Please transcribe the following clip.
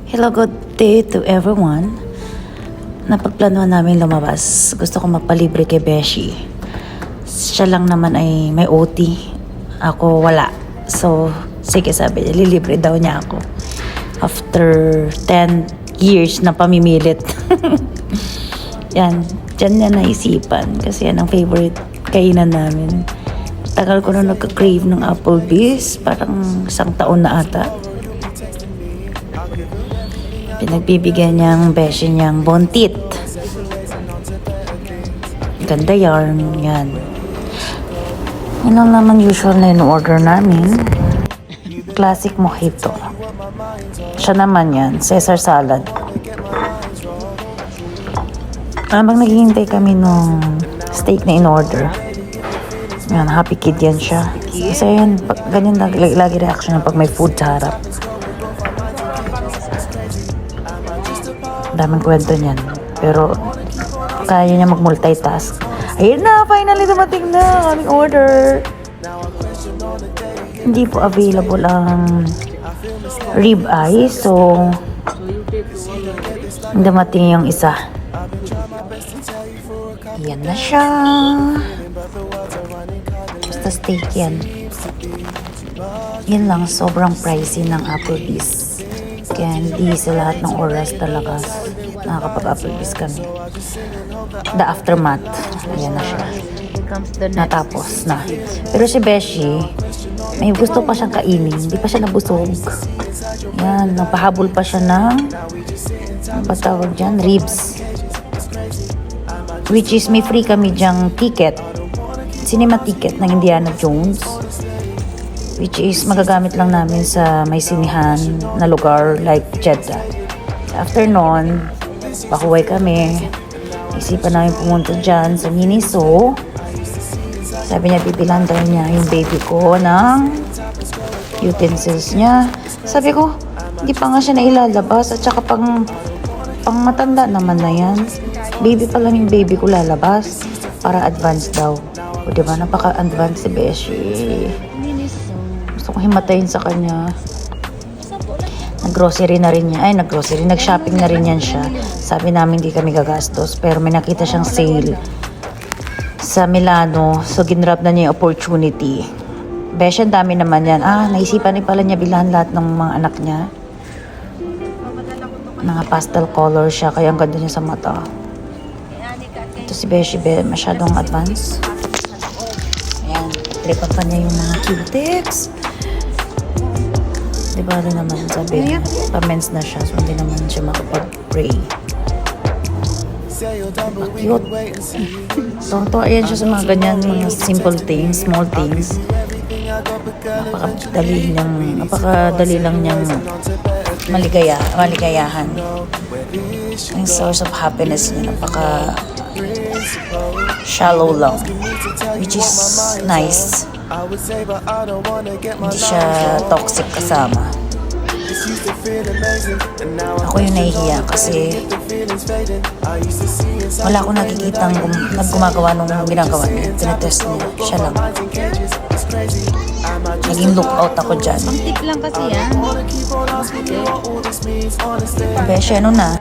Hello, good day to everyone. Napagplanuhan namin lumabas. Gusto ko magpalibre kay Beshi. Siya lang naman ay may OT. Ako wala. So, sige sabi niya, lilibre daw niya ako. After 10 years na pamimilit. Yan, dyan niya naisipan. Kasi yan ang favorite kainan namin. Tagal ko na nagka-crave ng Applebee's. Parang 1 taon na ata. Pinagbibigyan niyang beshi niyang bontit. Ganda yarn. Yan. Yan lang naman usual na in-order namin. Classic mojito. Siya naman yan. Caesar salad. Habang naghihintay kami nung steak na in-order. Yan, happy kid yan siya. Kasi yan, ganyan lagi reaction pag may food sa harap. Daming kwento niyan. Pero, kaya niya mag-multitask. Ayun na! Finally dumating na! Aming order! Hindi po available ang rib eye. So, dumating yung isa. Yan na siya. Basta steak yan. Yan lang. Sobrang pricey ng Applebee's. Kaya hindi sa lahat ng oras talaga nakakapag-Applebee's kami. The aftermath. Ayan na siya. Natapos na. Pero si Beshi, may gusto pa siyang kainin. Hindi pa siya nabusog. Yan. Napahabol pa siya ng ano ba tawag dyan? Ribs. Which is may free kami dyang ticket. Cinema ticket ng Indiana Jones. Which is magagamit lang namin sa may sinihan na lugar like Jeddah. After nun, pakuway kami. Isipan namin pumunta dyan sa Miniso. Sabi niya, bibilan daw niya yung baby ko ng utensils niya. Sabi ko, hindi pa nga siya nailalabas at saka pang matanda naman na yan. Baby pa lang yung baby ko lalabas para advance daw. O diba, napaka-advance si Beshi. Gusto ko himatayin sa kanya. Nag-grocery na rin niya. Nag-shopping na rin yan siya. Sabi namin hindi kami gagastos. Pero may nakita siyang sale sa Milano. So, ginrab na niya yung opportunity. Besh, ang dami naman yan. Naisipan rin pala niya bilahan lahat ng mga anak niya. Mga pastel color siya. Kaya ang ganda niya sa mata. Ito si Beshi, masyadong advance. Ayan. Tripan pa niya yung mga cutics. Diba naman sabi niya, pa-mens na siya, so hindi naman siya makapag-pray. Diba, cute. So, ayan siya sa mga ganyan, mga simple things, small things. Napakadali lang niyang maligayahan. Yung source of happiness niya, shallow lang. Which is nice. Hindi siya toxic kasama. Ako yung nahihiya kasi wala akong nakikitang gumagawa nung ginagawa niya. Tinetest niya. Siya lang. Naging lookout ako dyan. Pang tip lang kasi yan. Beshi, ano na?